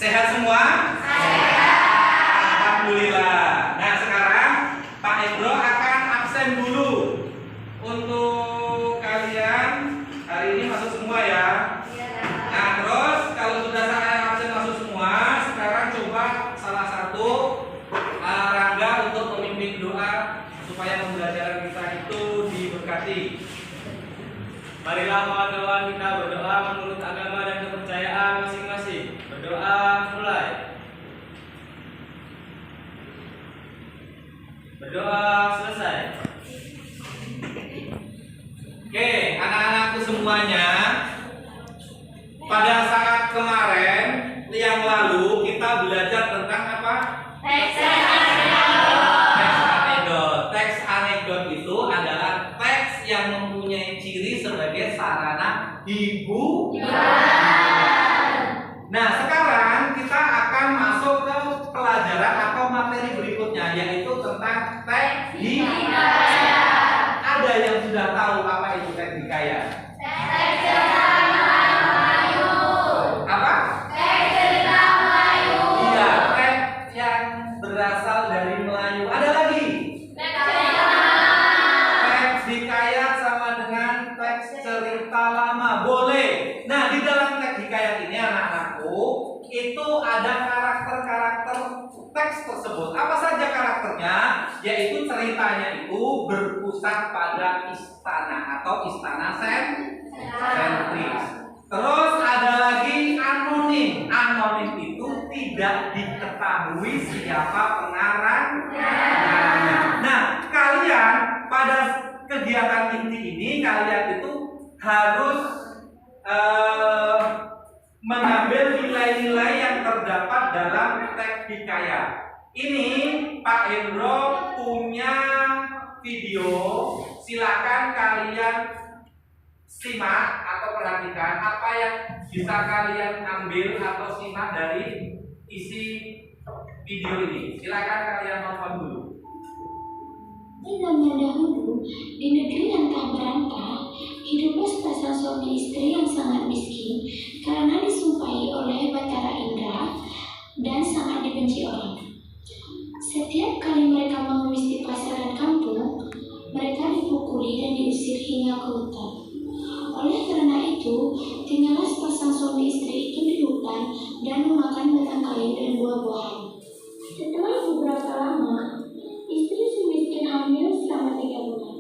Sehat semua? Sehat. Alhamdulillah. Nah, sekarang Pak Ebro akan absen dulu. Untuk kalian hari ini masuk semua ya. Nah, terus kalau sudah saya absen masuk semua, sekarang coba salah satu Rangga untuk memimpin doa supaya pembelajaran kita itu diberkati. Marilah kawan-kawan kita berdoa menurut agama dan kepercayaan masing-masing. Berdoa mulai. Berdoa selesai. Oke, anak-anakku semuanya, pada saat kemarin yang lalu kita belajar tentang apa? Teks anekdot. Teks anekdot itu adalah teks yang mempunyai ciri sebagai sarana hiburan. Nah, sekarang kita akan masuk ke pelajaran atau materi berikutnya, yaitu tentang teks hikayat. Ada yang sudah tahu apa itu teks hikayat? Teks cerita Melayu. Apa? Teks cerita Melayu. Iya, teks yang berasal dari Melayu. Ada lagi? Teks hikayat sama dengan teks cerita lama. Boleh. Nah, di dalam teks hikayat ini anak-anakku, itu ada karakter-karakter teks tersebut. Apa saja karakternya? Yaitu ceritanya itu berpusat pada istana atau istana sentris. Terus ada lagi anonim. Anonim itu tidak diketahui siapa pengarangnya. Nah, kalian pada kegiatan inti ini kalian itu harus mengambil nilai-nilai yang terdapat dalam teks hikayat. Ini Pak Hendro punya video, silakan kalian simak atau perhatikan apa yang bisa kalian ambil atau simak dari isi video ini. Silakan kalian nonton dulu. Di zaman dahulu, di negeri yang tak berantah, hiduplah sepasang suami istri yang sangat miskin karena disumpahi oleh Batara Indra dan sangat dibenci orang. Setiap kali mereka mengemis di pasaran kampung, mereka dipukuli dan diusir hingga ke hutan. Oleh karena itu, tinggallah sepasang suami istri itu di hutan dan memakan batang kayu dan buah-buahan. Setelah beberapa lama, istri si miskin hamil selama 3 bulan.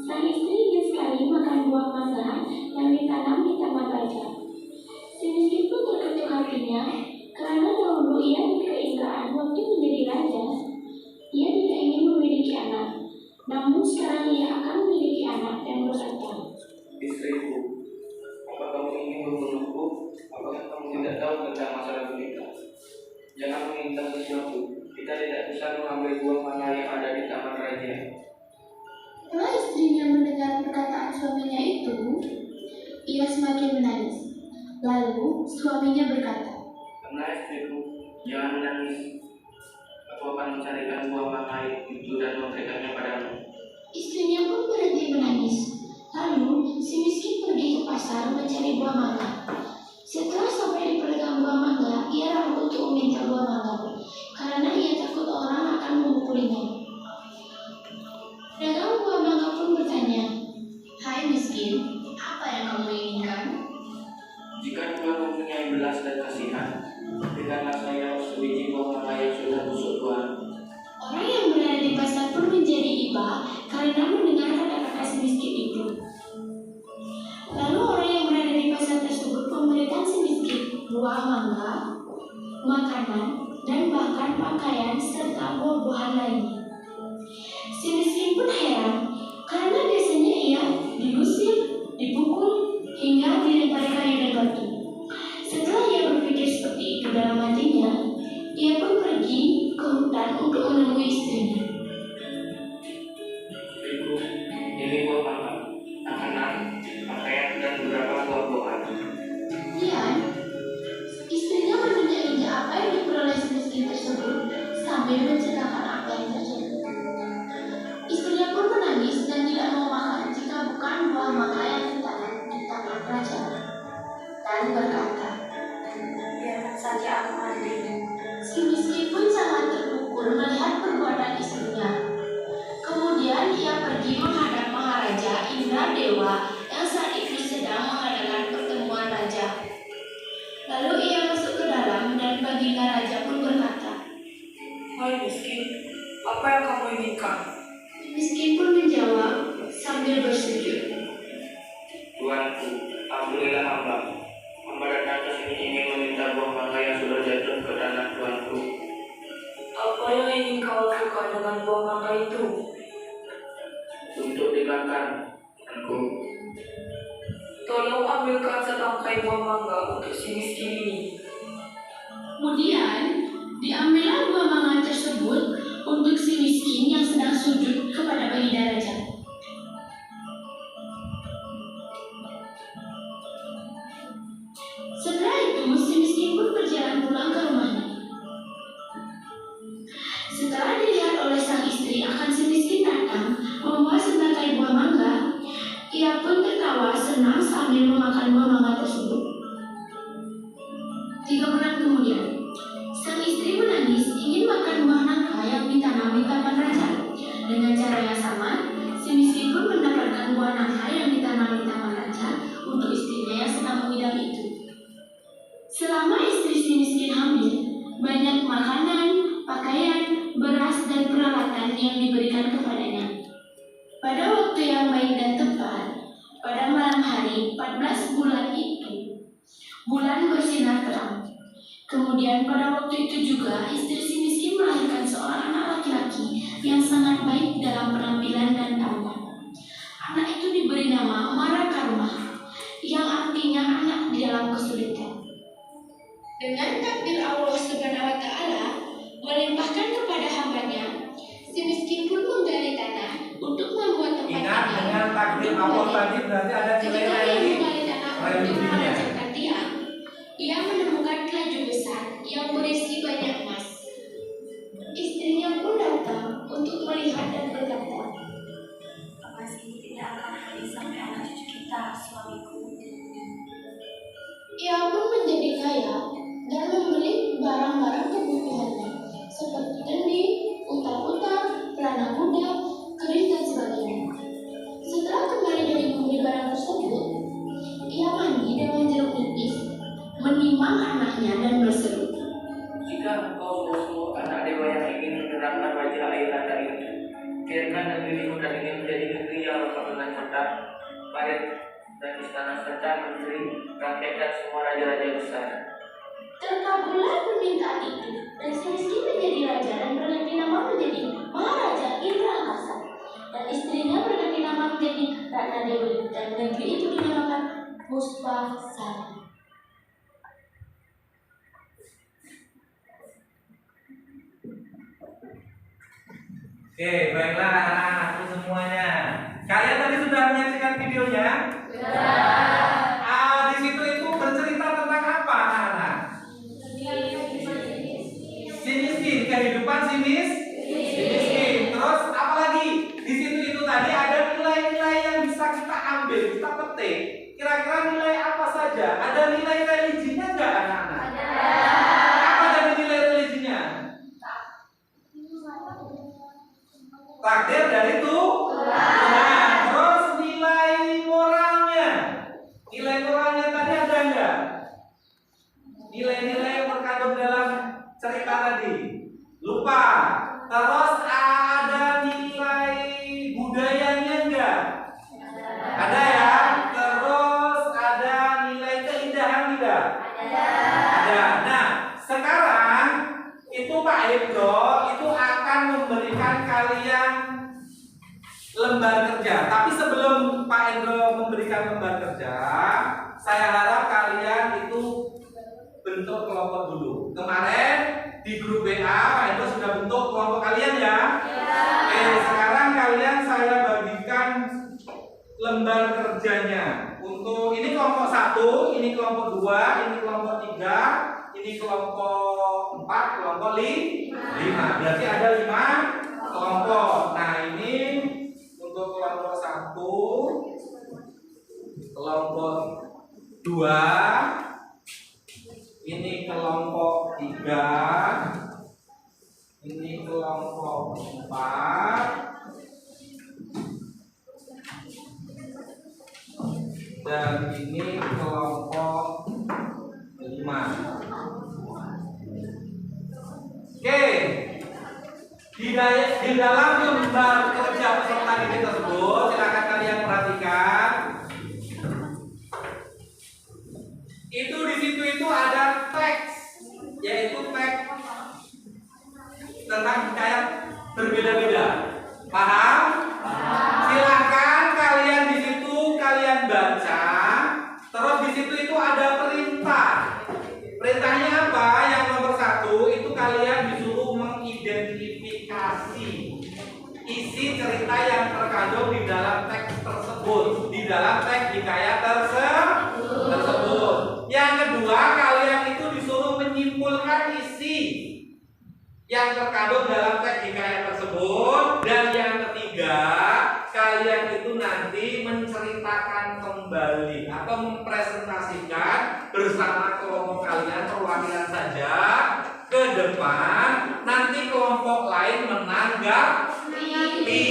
Sang istri ingin sekali makan buah mangga yang ditanam di taman raja. Si miskin pun terketuk hatinya karena dahulu ia berkeinginan waktu menjadi raja. Ia tidak ingin memiliki anak, namun sekarang ia akan memiliki anak dan berkata, Istriku, apa kamu ingin membunuhku? Apakah kamu tidak tahu tentang masalah kita? Jangan meminta sesuatu. Kita tidak bisa mengambil buah mangga yang ada di taman raja. Setelah istrinya mendengar perkataan suaminya itu, ia semakin menangis. Lalu suaminya berkata, Karena istriku, jangan menangis. Aku akan mencarikan buah mangga itu dan memberikannya padamu. Istrinya pun berhenti menangis. Lalu si miskin pergi ke pasar mencari buah mangga. Setelah sampai di pedagang buah mangga, ia ragu untuk meminta buah mangga karena ia takut orang akan memukulinya. Pedagang buah mangga pun bertanya, "Hai miskin, apa yang kamu inginkan?" Jika Tuhan mempunyai belas dan kasihan, berikanlah saya sebiji buah mangga yang sudah busuk Tuhan. Orang yang berada di pasar pun menjadi iba karena mendengar kata-kata si miskin itu. Lalu orang yang berada di pasar tersebut memberikan si miskin buah mangga, makanan, dan bahkan pakaian serta buah-buahan lainnya. Si miskin pun heran karena biasanya ia diusir, dipukul, hingga dilempari kayu dan batu. Setelah ia berpikir seperti itu dalam hatinya, ia pun pergi ke hutan untuk menemui istrinya. Ibu, ini buah mangga, makanan, pakaian, dan beberapa buah-buahan. Kemudian, istrinya menginjak-injak apa yang diperoleh si miskin tersebut sambil menceritakan apa yang terjadi. Istrinya pun menangis dan tidak mau makan jika bukan buah mangga yang ditanam di taman raja, dan berkata, Biarkan saja aku adil. Si miskin pun sangat terpukul melihat perbuatan istrinya. Kemudian ia pergi menghadap Maharaja Indra Dewa yang saat itu sedang mengadakan pertemuan raja. Lalu ia masuk ke dalam dan baginda raja pun berkata, Hai miskin, apa yang kamu inginkan? miskin pun menjawab sambil bersujud. Tuanku, ampunilah hamba. Hamba datang ke sini ingin meminta buah mangga yang sudah jatuh ke tanah tuanku. Apa yang ingin kau lakukan dengan buah mangga itu? Untuk dimakan, tuanku. Tolong ambilkan setangkai buah mangga untuk si miskin ini. Kemudian diambillah buah mangga tersebut untuk si miskin yang sedang sujud kepada baginda raja. Setelah itu si miskin pun berjalan pulang ke rumahnya. Setelah dilihat oleh sang istri akan si miskin datang membawa setangkai buah mangga, ia pun tertawa senang sambil memakan buah mangga tersebut. 3 bulan kemudian, sang istri menangis ingin makan buah nangka yang ditanam di taman raja. Dengan cara yang sama, si miskin pun mendapatkan buah nangka yang ditanam di taman raja untuk istrinya yang sedang mengidam itu. Selama istri si miskin hamil, banyak makanan, pakaian, beras, dan peralatan yang diberikan kepadanya. Pada waktu yang baik dan tepat, pada malam hari 14 bulan itu, bulan bersinar terang. Kemudian pada waktu itu juga istri si miskin melahirkan seorang anak laki-laki yang sangat baik dalam penampilan dan tampan. Anak itu diberi nama Marakarma, yang artinya anak di dalam kesulitan. Dengan takdir Allah Subhanahu wa Ta'ala melimpahkan kepada hambanya, si miskin pun menggali tanah untuk membuat tempat Ingat dengan takdir Allah tadi berarti ada Ketika ia nilai menggali tanah untuk religinya. mengerjakan tiang, ia menemukan telaju besar yang berisi banyak emas. Istrinya pun datang untuk melihat dan berkata, Emas ini tidak akan habis sampai anak cucu kita, suamiku. ia pun menjadi kaya dan membeli barang-barang kebutuhannya seperti kendi, unta-unta, pelana kuda, keris dan sebagainya. Setelah kembali dari membeli barang tersebut, ia mandi dengan jeruk nipis, menimang anaknya dan berseru, Jika engkau sungguh anak dewa yang ingin menerangkan wajah ayahanda itu, biarkan negeri di hutan ini menjadi negeri yang lengkap dengan cerdas, baik dan istana serta menteri, rakyat dan semua raja-raja besar. Terkabullah permintaan itu, dan si miskin menjadi raja dan berganti nama menjadi Maharaja Indra Angkasa, dan istrinya berganti nama menjadi Ratna Dewi, dan negeri itu dinamakan Puspasari. Oke, baiklah anak-anakku semuanya. Kalian tadi sudah menyaksikan videonya? Di situ itu bercerita tentang apa, anak-anak? Si miskin, kehidupan si miskin. Terus apa lagi? Di situ itu tadi ada nilai-nilai yang bisa kita ambil, kita petik. Kira-kira nilai apa saja? Ada nilai religinya nggak, anak-anak? Apa dari nilai religinya? Takdir dari Tuhan. Terus nilai moralnya. Nilai moralnya tadi ada enggak? Nilai-nilai yang terkandung dalam cerita tadi. Lupa. Terus ada nilai budayanya enggak? Ada ya. Terus ada nilai keindahan enggak? Ada. Nah, sekarang itu Pak Hendro itu akan memberikan kalian lembar kerja. Tapi sebelum Pak Hendro memberikan lembar kerja, saya harap kalian itu bentuk kelompok dulu. Kemarin di grup WA Pak Hendro sudah bentuk kelompok kalian ya. Oke, sekarang kalian saya bagikan lembar kerjanya. Untuk ini kelompok 1, ini kelompok 2, ini kelompok 3, ini kelompok 4, kelompok 5. Berarti ada 5 kelompok. Nah, ini untuk kelompok 1, kelompok 2, ini kelompok 3, ini kelompok 4, dan ini kelompok 5. Oke, di dalam lembar kerja peserta didik tersebut, silakan kalian perhatikan. Di situ itu ada teks, yaitu teks tentang hikayat berbeda-beda. Paham? Silakan kalian di situ kalian baca. Terus di situ itu ada perintah. Perintahnya apa? Yang nomor 1 itu kalian disuruh mengidentifikasi isi cerita yang terkandung di dalam teks tersebut, di dalam teks hikayat tersebut. Yang kedua, kalian itu disuruh menyimpulkan isi yang terkandung dalam teks hikayat tersebut. Dan yang ketiga, kalian itu nanti menceritakan kembali atau mempresentasikan bersama kelompok kalian, perwakilan saja ke depan. Nanti kelompok lain menanggapi.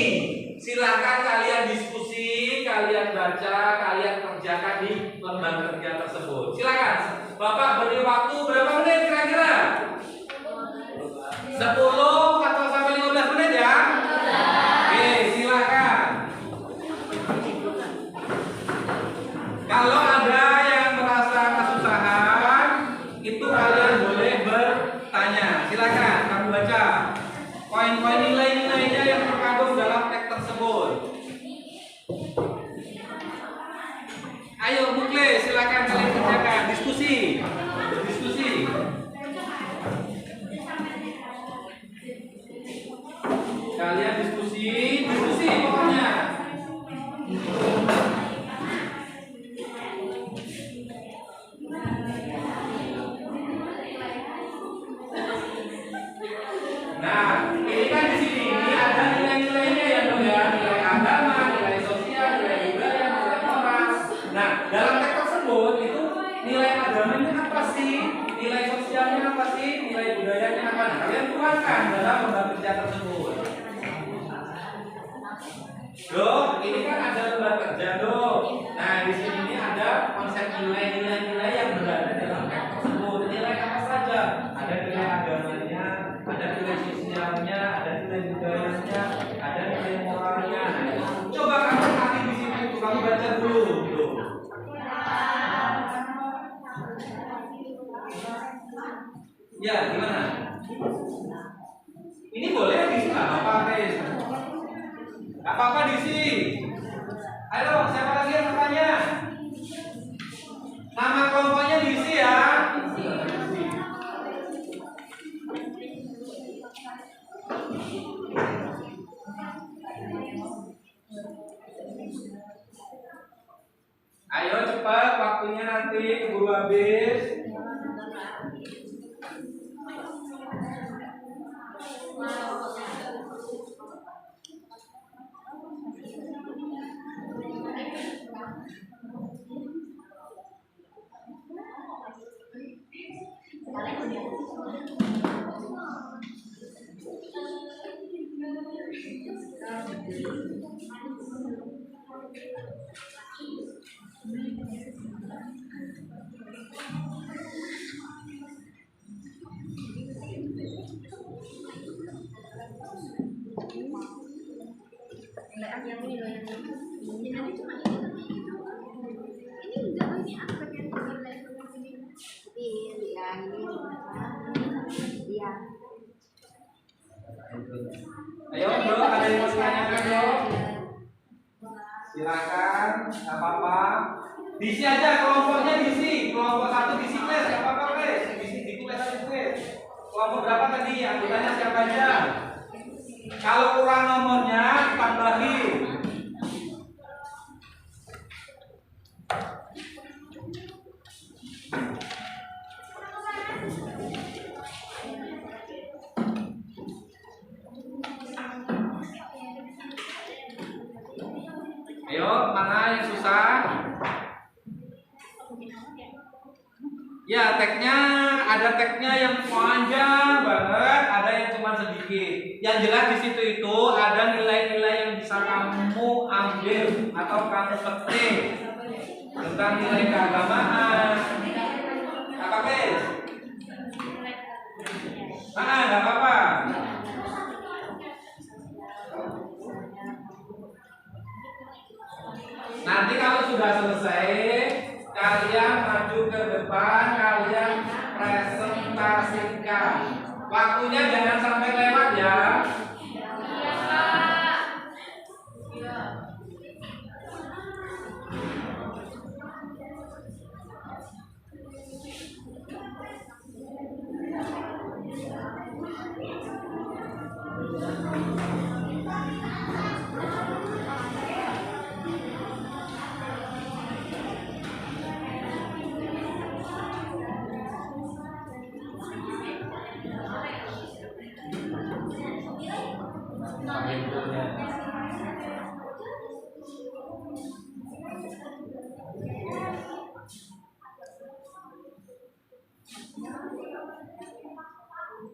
Silakan kalian diskusi, kalian baca, kalian kerjakan di lembar kerja tersebut. Silakan. Bapak beri waktu berapa menit kira-kira? 10 atau sampai 15 menit ya? Oke, silakan. Kalau ada yang merasa kesusahan, itu kalian boleh bertanya. Silakan, kamu baca poin-poin nilai-nilainya yang terkandung dalam teks tersebut. Ayo, Mukle, silakan kalian kerjakan. Diskusi. Kalian diskusi pokoknya. Nah, ini kan di sini ini ada nilai-nilainya ya dong ya, nilai agama, nilai sosial, nilai budaya, nilai moral. Nah, dalam teks tersebut itu nilai agamanya apa sih? Nilai sosialnya apa sih? Nilai budayanya apa? Nah, kalian tuangkan dalam lembar kerja tersebut. Dok, ini kan ada lembar kerja dok. Nah, di sini ini ada konsep nilai-nilai yang berada dalam teks tersebut. Nilai apa saja? Ada nilai agamanya, ada nilai sosialnya, ada nilai budayanya, ada nilai moralnya. Coba kamu kasih di sini, kamu baca dulu. Tuh. Ya, gimana? Ini boleh diisi apa-apa, guys? Apa-apa diisi. Ayo, siapa lagi yang bertanya? Nama kelompoknya diisi ya. Ayo cepat, waktunya nanti keburu habis. Ayo bro, ada yang mau ditanyakan bro? Silakan, nggak apa-apa. Diisi aja kelompoknya diisi. Kelompok 1 diisi kelas, nggak apa-apa kelas. Diisi di kelas aja kelas. Kelompok berapa tadi? Anggotanya siapa aja? Kalau kurang nomornya ditambahin. Ayo, mana yang susah? Ya, ada tagnya yang panjang banget, ada yang cuma sedikit. Yang jelas di situ itu ada nilai-nilai yang bisa kamu ambil atau kamu petik tentang nilai keagamaan. Apa guys? Nggak apa-apa. Nanti kalau sudah selesai, kalian maju ke depan, kalian presentasikan. Waktunya jangan sampai lewat ya.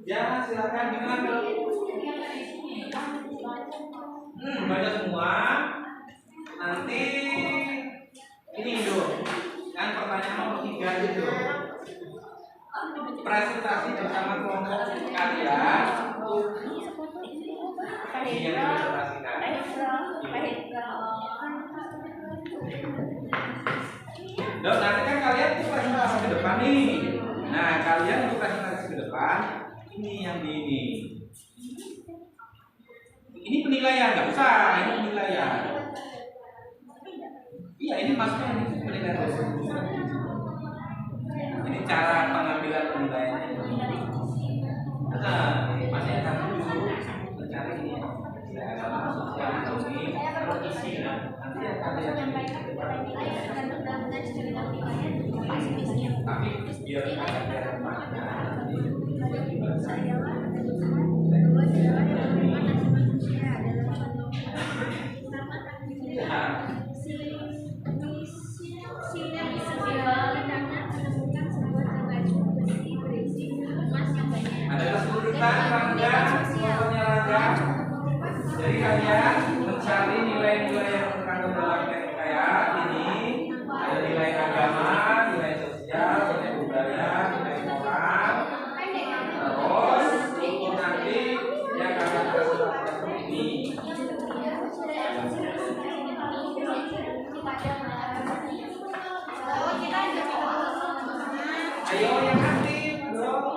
Ya, silakan gimana? Baca semua. Nanti ini dong. Kan pertanyaan nomor 3 itu. Presentasi bersama kelompok kalian. Ini yang dipresentasikan. Dok, nanti kan kalian tuh presentasi ke depan nih. Nah, kalian untuk presentasi ke depan, ini yang di ini. Ini penilaian, nggak usah, ini penilaian. Iya, ini maksudnya ini penilaian. Ini cara pengambilan penilaian. Nah, maksudnya kamu dulu mencari ini. Ada sosial ekonomi, terus isi. Nanti ya kalian tapi biar ada kesulitan rangga, pokoknya rangga. Jadi kalian mencari nilai-nilai yang terkandung dalam teks kayak ini. Ada nilai agama, nilai sosial, nilai budaya, nilai moral. Terus nanti yang akan presentasikan ini. Ayo yang aktif, dong.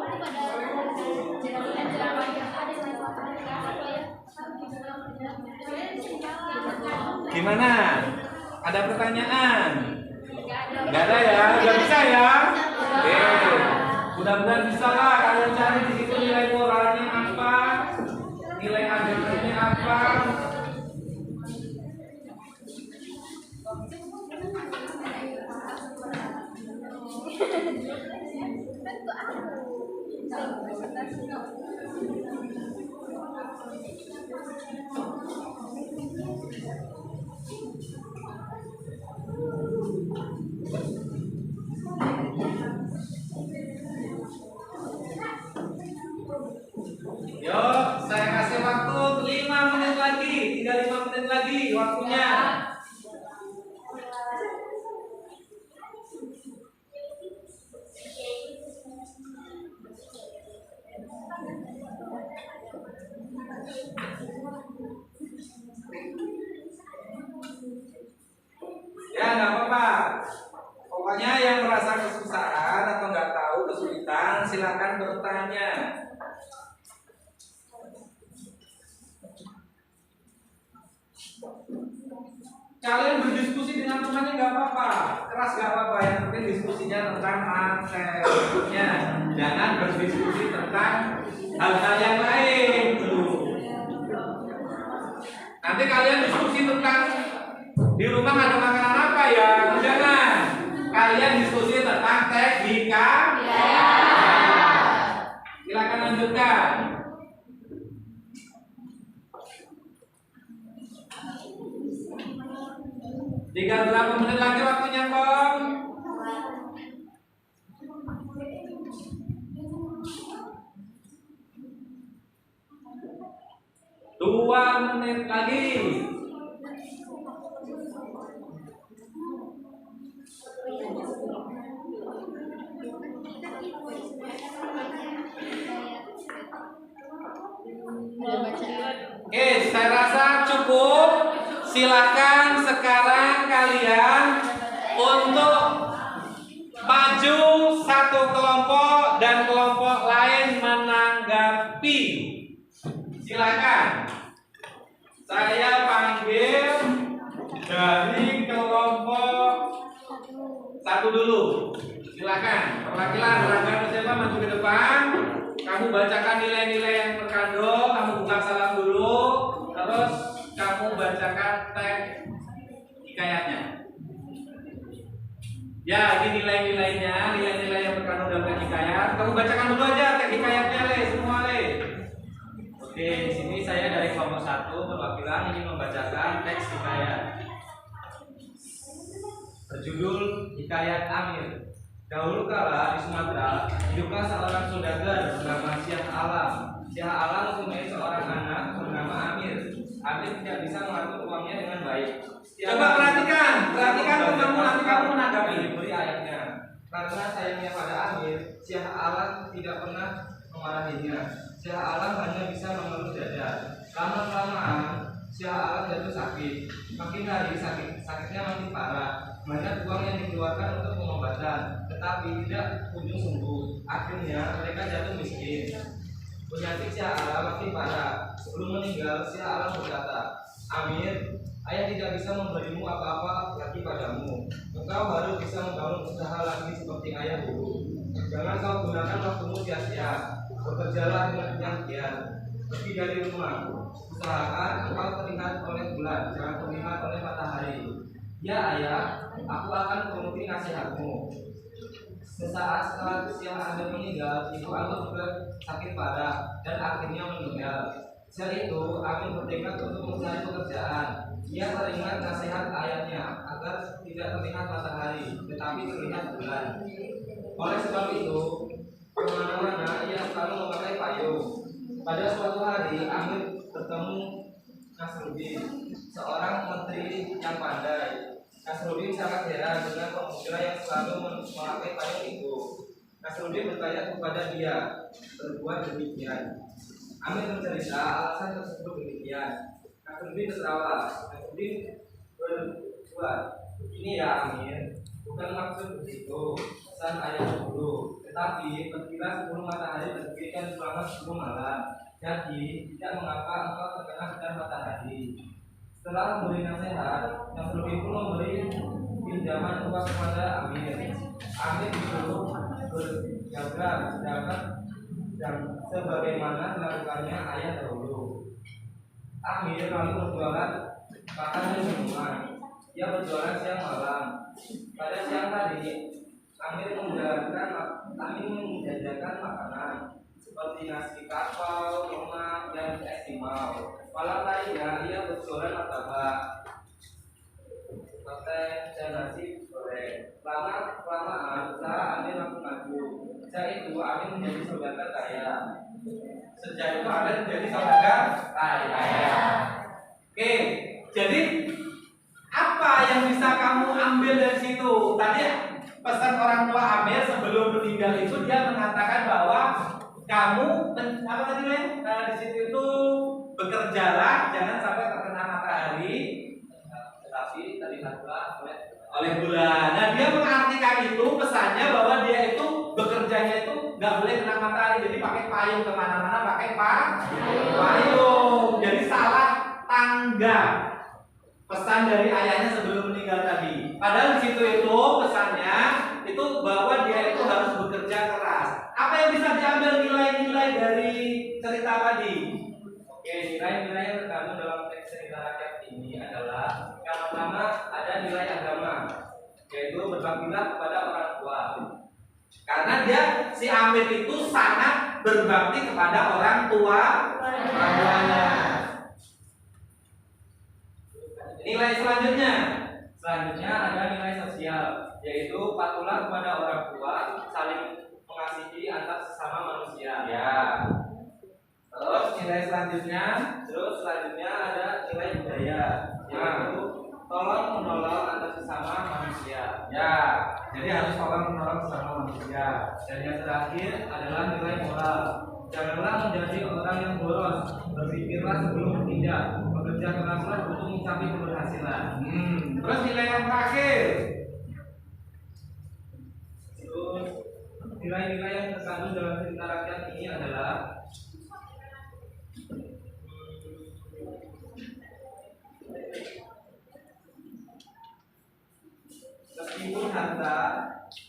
Gimana? Ada pertanyaan? Gak ada ya? Udah bisa ya? Oke. Mudah-mudahan bisa lah kalian cari di situ nilai moralnya apa, nilai agamanya apa. Yuk, saya kasih waktu 5 menit lagi, tinggal 5 menit lagi waktunya. Ya, nggak apa-apa. Pokoknya yang merasa kesusahan atau nggak tahu kesulitan, silakan bertanya. Kalian berdiskusi dengan temannya nggak apa-apa, keras nggak apa-apa. Yang penting diskusinya tentang materinya, jangan berdiskusi tentang hal-hal yang lain dulu. Nanti kalian diskusi tentang di rumah ada makanan apa ya, jangan. Kalian diskusi tentang teknika. Silakan lanjutkan. Tinggal berapa menit lagi waktunya, Bang? 2 menit lagi. Oke, saya rasa cukup. Silakan sekarang kalian untuk maju satu kelompok dan kelompok lain menanggapi. Silakan. Saya panggil dari kelompok 1 dulu. Silakan. Perwakilan Rangga siapa maju ke depan. Kamu bacakan nilai-nilai yang terkandung. Kamu buka salam dulu. Terus kamu bacakan teks hikayatnya. Ya, ini nilai-nilainya, nilai-nilai yang terkandung dalam teks hikayat. Kamu bacakan dulu aja teks hikayatnya, Le, semua, Le. Oke, di sini saya dari kelompok 1 perwakilan ingin membacakan teks hikayat. Berjudul Hikayat Amir. Dahulu kala di Sumatera hiduplah seorang saudagar bernama Syah Alam. Syah Alam mempunyai seorang anak bernama Amir. Amir tidak bisa mengatur uangnya dengan baik. Coba perhatikan temanmu, nanti kamu menanggapi. Beri ayatnya. Karena sayangnya pada Amir, Syah Alam tidak pernah memarahinya. Syah Alam hanya bisa mengeluh dada. Lama-kelamaan Syah Alam jatuh sakit. Makin hari sakitnya makin parah. Banyak uang yang dikeluarkan untuk pengobatan, tetapi tidak kunjung sembuh. Akhirnya mereka jatuh miskin. Penyakit Syah Alam makin parah. Sebelum meninggal, Syah Alam berkata, Amir, ayah tidak bisa memberimu apa-apa lagi padamu. Engkau baru bisa membangun usaha lagi seperti ayah dulu. Jangan kau gunakan waktumu sia-sia. Bekerjalah dengan yang giat. Pergi dari rumah. Usahakan engkau terlihat oleh bulan, jangan terlihat oleh matahari. Ya ayah, aku akan menuruti nasihatmu. Sesaat setelah Syah Amir meninggal, ibu Amir juga sakit parah dan akhirnya meninggal. Setelah itu, Amir bertekad untuk mencari pekerjaan. Ia teringat nasihat ayahnya agar tidak terlihat matahari, tetapi terlihat bulan. Oleh sebab itu, kemana-mana ia selalu memakai payung. Pada suatu hari, Amir bertemu Nasruddin, seorang menteri yang pandai. Nasruddin sangat heran dengan pemuda yang selalu memakai payung itu. Nasruddin bertanya kepada dia, berbuat demikian. Amir bercerita alasan tersebut demikian. Nasruddin tertawa. Nasruddin berbuat, ini ya Amir, bukan maksud begitu, pesan ayah dulu. Tetapi pergilah sebelum matahari terbit dan pulanglah sebelum malam. Jadi tidak mengapa engkau terkena sinar matahari. Setelah memberi nasihat, Nasruddin pun memberi pinjaman uang kepada Amir. Amir disuruh berjaga dan sebagaimana dilakukannya ayah dahulu. Amir lalu berjualan makan dan minuman. Ia berjualan siang malam. Pada siang hari, Amir menjajakan makanan seperti nasi kapau, lemak, dan es limau. Malam harinya ia berjualan martabak, teh, dan nasi goreng. Lama-kelamaan usaha Amir makin maju. Sejak itu Amir menjadi saudagar kaya. Sejak itu Amir menjadi saudagar kaya. Oke, jadi apa yang bisa kamu ambil dari situ? Tadi pesan orang tua Amir sebelum meninggal itu dia mengatakan bahwa kamu apa tadi di situ itu bekerjalah, jangan sampai terkena matahari, tetapi terlihatlah oleh bulan. Nah dia mengartikan itu pesannya bahwa dia itu bekerjanya itu nggak boleh kena matahari, jadi pakai payung kemana-mana, pakai payung. Jadi salah tanggap pesan dari ayahnya sebelum meninggal tadi. Padahal di situ itu pesannya itu bahwa dia itu harus bekerja keras. Apa yang bisa diambil nilai-nilai dari cerita tadi? Oke, nilai-nilai yang terkandung dalam teks cerita rakyat ini adalah yang pertama ada nilai agama, yaitu berbaktilah kepada orang tua. Karena dia si Amir itu sangat berbakti kepada orang tuanya. Nilai selanjutnya ada nilai sosial, yaitu patuhlah kepada orang tua, saling mengasihi antar sesama manusia. Ya. Terus nilai selanjutnya, terus selanjutnya ada nilai budaya, yaitu tolong menolong antar sesama manusia. Ya, jadi harus tolong menolong sesama manusia. Dan yang terakhir adalah nilai moral. Janganlah menjadi orang yang boros. Berpikirlah sebelum bertindak. Bekerja keraslah untuk mencapai keberhasilan. Terus nilai yang terakhir. Terus nilai-nilai yang terkandung dalam cerita rakyat ini adalah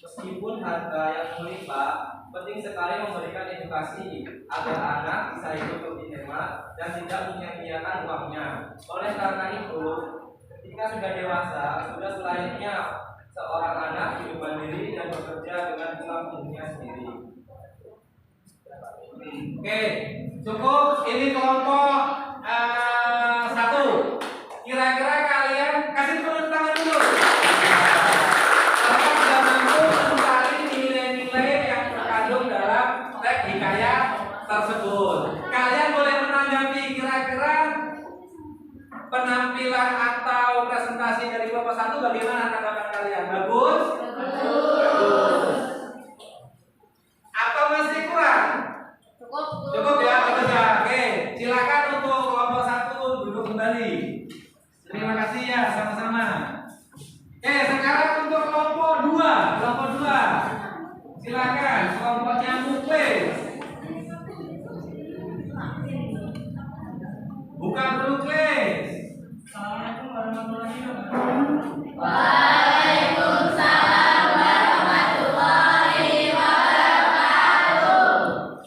meskipun harta yang melimpah, penting sekali memberikan edukasi agar anak bisa hidup lebih hemat dan tidak menyia-nyiakan uangnya. Oleh karena itu, ketika sudah dewasa, sudah selayaknya seorang anak hidup mandiri dan bekerja dengan uang punggungnya sendiri. Oke, cukup. Ini kelompok 1. Kira-kira kalian kasih tepuk tangan dulu. Apakah sudah mampu mencari nilai-nilai yang terkandung dalam teks hikayat tersebut? Kalian boleh menanggapi kira-kira penampilan atau presentasi dari kelompok 1 bagaimana tanggapan kalian? Bagus? Bagus. Atau masih kurang? Cukup ya, bagus ya. Oke, silakan untuk kelompok 1 duduk kembali. Terima kasih ya, sama-sama. Oke, sekarang untuk kelompok 2. Kelompok 2. Silakan, kelompoknya Muklis. Bukan Muklis. Assalamualaikum warahmatullahi wabarakatuh. Waalaikumsalam warahmatullahi wabarakatuh.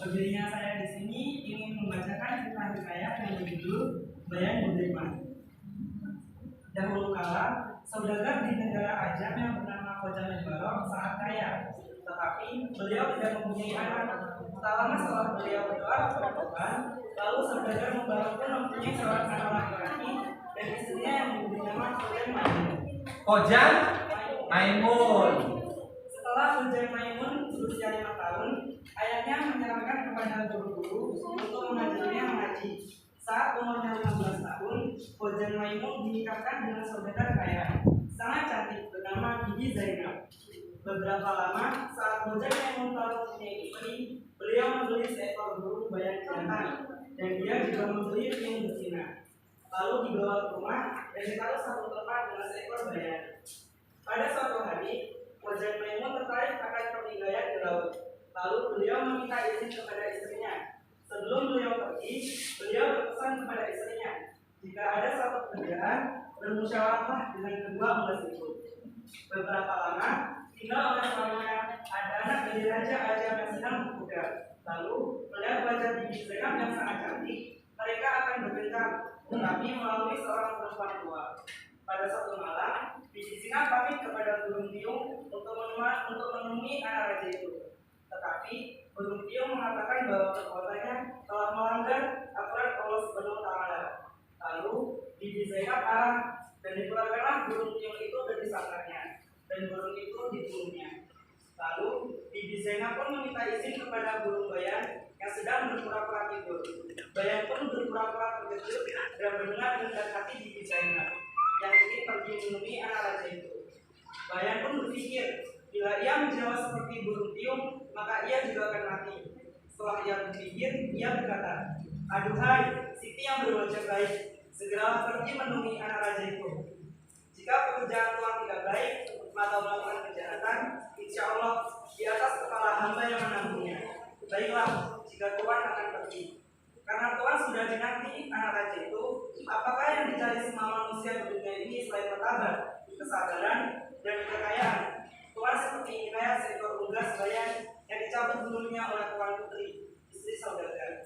Berdirinya saya di sini ingin membacakan cerita hikayat yang berjudul Bayan Budiman. Dahulu kala, saudagar di negara Ajam yang bernama Khoja Barok sangat kaya, tetapi beliau tidak mempunyai anak. Tak lama setelah beliau berdoa kepada Tuhan, lalu saudagar Mubarak pun mempunyai seorang anak laki-laki dan istrinya yang diberi nama Khoja Maimun. Khoja Maimun. Setelah Khoja Maimun berusia 5 tahun, ayahnya menyarankan kepada guru-guru untuk mengajarinya mengaji. Saat umurnya 15 tahun, Khoja Maimun dinikahkan dengan saudagar kaya, sangat cantik bernama Bibi Zainab. Beberapa lama, saat Khoja Maimun telah mempunyai istri, beliau membeli seekor burung bayan jantan, dan dia juga membeli piung betina. Lalu dibawa ke rumah dan ditaruh satu tempat dengan seekor bayan. Pada suatu hari, Khoja Maimun tertarik akan peninggalan di laut. Lalu beliau meminta izin kepada istrinya. Sebelum beliau pergi, beliau berpesan kepada istrinya, jika ada suatu pekerjaan, bermusyawarahlah dengan kedua unggas itu. Beberapa lama, tinggal oleh suaminya ada anak dari Raja Ajam yang sedang berkuda. Lalu, melihat wajah Bibi Zainab yang sangat cantik, mereka akan berbincang, tetapi melalui seorang perempuan tua. Pada suatu malam, Bibi Zainab pamit kepada burung piung untuk menemui anak raja itu. Tetapi burung piung mengatakan bahwa perbuatannya telah melanggar aturan Allah Subhanahu wa Ta'ala. Lalu Bibi Zainab marah dan dikeluarkanlah burung piung itu dari sangkarnya, dan burung itu dibunuhnya. Lalu Bibi Zainab pun meminta izin kepada burung bayan yang sedang berpura-pura tidur. Bayan pun berpura-pura terkejut dan mendengar dengan hati Bibi Zainab yang ingin pergi menemui anak raja itu. Bayan pun berpikir, bila ia menjawab seperti burung piung, maka ia juga akan mati. Setelah ia berpikir, ia berkata, "Aduhai, Siti yang berwajah baik, segeralah pergi menemui anak raja itu. Jika pekerjaan Tuhan tidak baik atau melakukan kejahatan, insya Allah di atas kepala hamba yang menanggungnya. Baiklah, jika Tuhan akan pergi. Karena Tuhan sudah dinanti anak raja itu, apakah yang dicari semua manusia di dunia ini selain bertabat, kesabaran, dan kekayaan? Tuhan seperti ini kayak seekor unggas bayan yang dicabut bulunya oleh Tuan Putri, istri saudagar."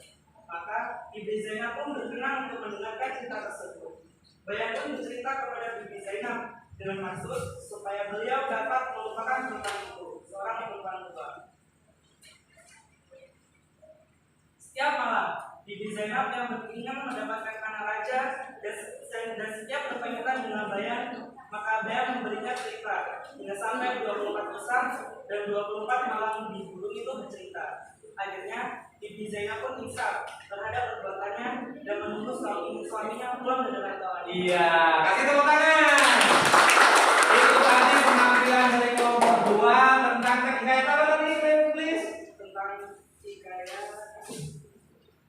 Maka Bibi Zainab pun berkenan untuk mendengarkan cerita tersebut. Bayan pun bercerita kepada Bibi Zainab dengan maksud supaya beliau dapat melupakan tentang itu, seorang perempuan tua. Setiap malam, Bibi Zainab yang berkeinginan mendapatkan anak raja dan setiap berpamitan dengan Bayan, maka Bayan memberinya cerita hingga sampai 24 pesan dan 24 malam di burung itu bercerita. Akhirnya Bibi Zainab pun insaf terhadap perbuatannya dan menunggu setahun ini suaminya pulang dari kantor. Iya, kasih tepuk tangan. Itu tadi penampilan dari kelompok 2 tentang hikayat apa tadi, please? Tentang hikayat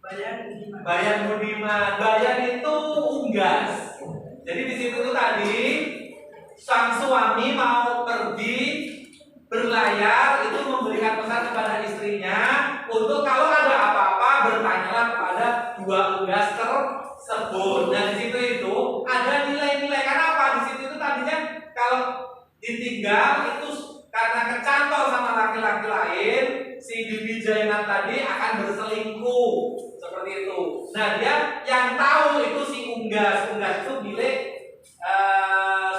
Bayan Budiman. Bayan Budiman. Bayan itu unggas. Jadi di situ tuh tadi sang suami mau pergi berlayar itu memberikan pesan kepada istrinya untuk kalau ada apa-apa bertanyalah kepada 2 unggas tersebut. Nah di situ itu ada nilai-nilai karena apa? Di situ itu tadinya kalau ditinggal itu karena kecantol sama laki-laki lain, si Bibi Jainab tadi akan berselingkuh seperti itu. Nah dia yang tahu itu si unggas itu milik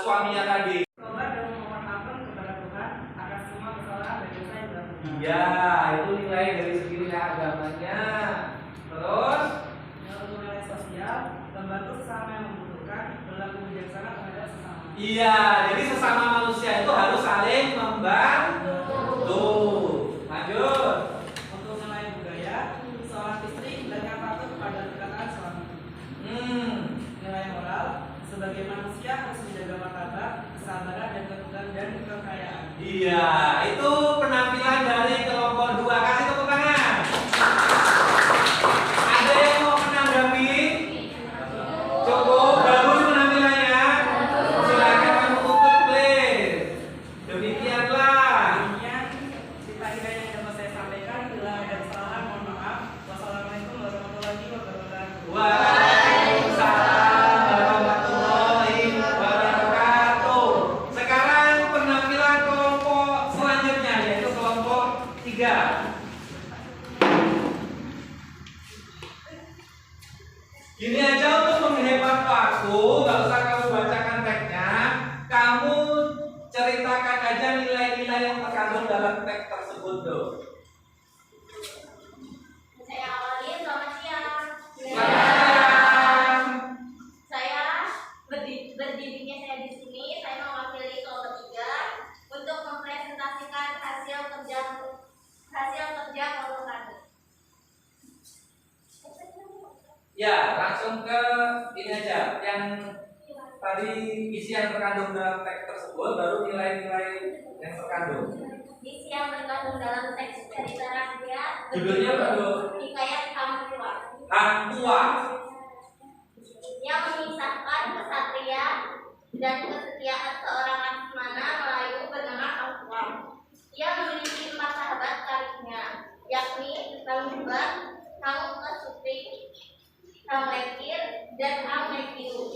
suaminya tadi. Tobat dan memohon ampun kepada Tuhan akan semua kesalahan dan dosa yang dilakukan. Ya, itu nilai dari segi nilai agamanya. Terus, Yang untuk nilai sosial, membantu sesama yang membutuhkan, berlaku bijaksana terhadap sesama. iya, jadi sesama manusia itu harus saling membantu. Lanjut. Untuk nilai budaya, seorang istri hendaknya patuh kepada perkataan suami. Nilai moral, sebagai manusia harus menjaga martabat, kesabaran dan kekayaan. Iya, itu penampilan dari kelompok 2. Kasih tepuk tangan. Ada yang mau menanggapi? Cukup bagus penampilannya. Silakan kamu tutup, please. Demikianlah. Demikian cerita hikayat yang dapat saya sampaikan. Bila ada kesalahan, mohon maaf. Wassalamualaikum warahmatullahi wabarakatuh. Waalaikumsalam warahmatullahi wabarakatuh. Sekarang penampilan kelompok selanjutnya yaitu kelompok 3. Gini aja untuk menghemat waktu, nggak usah kamu bacakan teksnya, kamu ceritakan aja nilai-nilai yang terkandung dalam teks tersebut tuh. Saya awali, selamat siang. Silakan. Saya berdirinya saya di sini, saya mewakili kelompok 3 untuk mempresentasikan hasil kerja kelompok kami. Ya, langsung ke ini aja. Yang tadi isi yang terkandung dalam teks tersebut, baru nilai-nilai yang terkandung. Isi yang terkandung dalam teks cerita rakyat Judulnya apa, Bu? Hikayat Hang Tua, Hang Tua. yang mengisahkan kesatria dan kesetiaan seorang Laksmana Melayu bernama Hang Tua. Ia memiliki 4 sahabat karibnya, yakni Hang Jubah, Hang Kesupri, Hang Lekir, dan Hang Mekiru.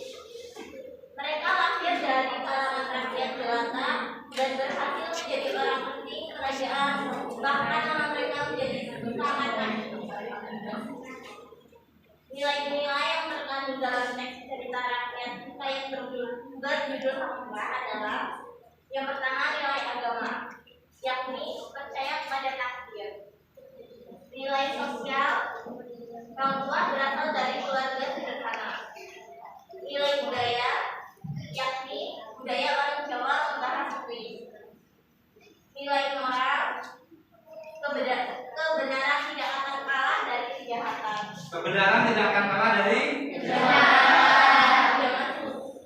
Mereka lahir dari kalangan rakyat jelata dan berhasil menjadi orang penting kerajaan, bahkan nama mereka menjadi sangat naik. Nilai-nilai yang terkandung dalam teks cerita rakyat kita yang berjudul Hang Tua adalah yang pertama nilai agama, yakni percaya kepada takdir. Nilai sosial, Hang Tua berasal dari keluarga sederhana. Nilai budaya, yakni budaya orang Jawa membahasui. Nilai moral, kebenaran tidak akan kalah dari kejahatan. Kebenaran tidak akan kalah dari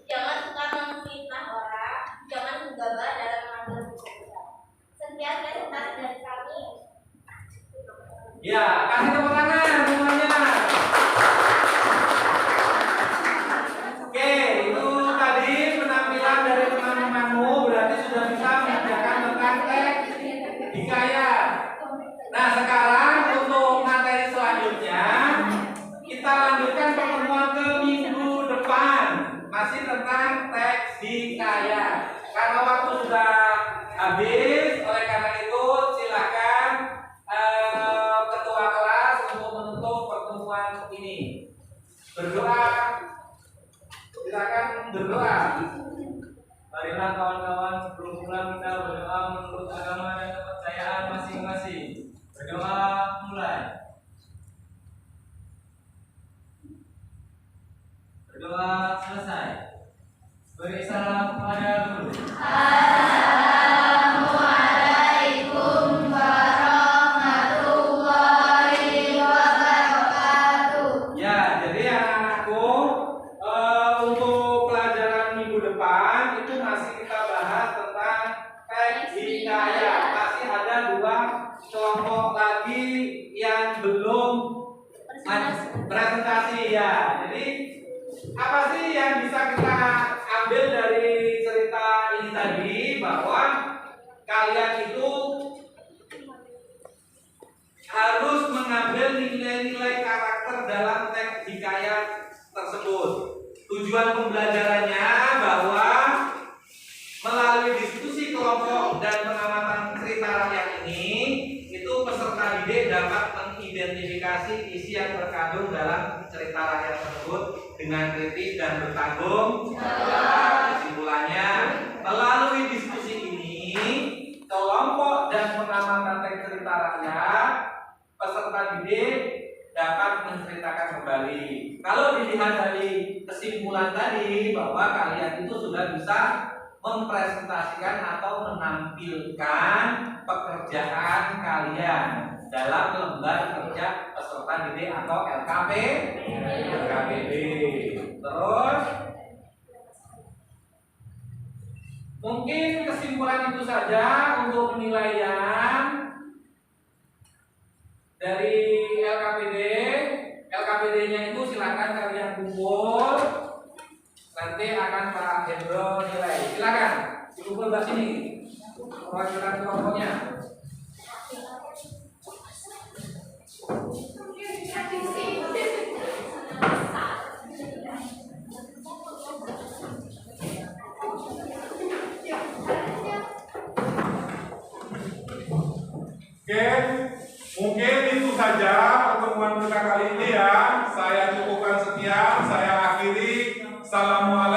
Jangan suka memfitnah orang, jangan gegabah dalam mengambil keputusan. Sekian presentasi dari kami. Ya, kasih tepuk tangan semuanya. Oke, itu tadi penampilan dari teman-temanmu berarti sudah bisa mengerjakan tentang teks hikayat. Nah, sekarang untuk materi selanjutnya kita lanjutkan pertemuan ke minggu depan masih tentang teks hikayat. Karena waktu sudah habis, oleh karena itu silakan ketua kelas untuk menutup pertemuan ini. Berdoa. Silakan berdoa. Marilah kawan-kawan sebelum pulang kita berdoa menurut agama dan kepercayaan masing-masing. Berdoa mulai. Berdoa selesai. Beri salam kepada guru. Assalamualaikum warahmatullahi wabarakatuh. Ya, jadi anak-anakku yang belum presentasi ya. Jadi apa sih yang bisa kita ambil dari cerita ini tadi, bahwa kalian itu harus mengambil nilai-nilai karakter dalam teks hikayat tersebut. Tujuan pembelajarannya bahwa melalui diskusi kelompok dan pengamatan cerita rakyat ini, itu peserta didik dapat mengidentifikasi isi yang terkandung dalam cerita rakyat tersebut dengan kritis dan bertanggung jawab. Kesimpulannya, melalui diskusi ini, kelompok dan pengamatan teks cerita rakyat, peserta didik dapat menceritakan kembali. Kalau dilihat dari kesimpulan tadi, bahwa kalian itu sudah bisa mempresentasikan atau menampilkan pekerjaan kalian dalam lembar kerja peserta didik atau LKPD. Terus mungkin kesimpulan itu saja untuk penilaian dari LKPD. LKPD-nya itu silakan kalian kumpul. Nanti akan Pak Hendro nilai. Silakan dikumpul di sini. Perwakilan kelompoknya. Oke, mungkin itu saja pertemuan kita kali ini ya. Saya cukupkan sekian, saya akhiri. Assalamualaikum.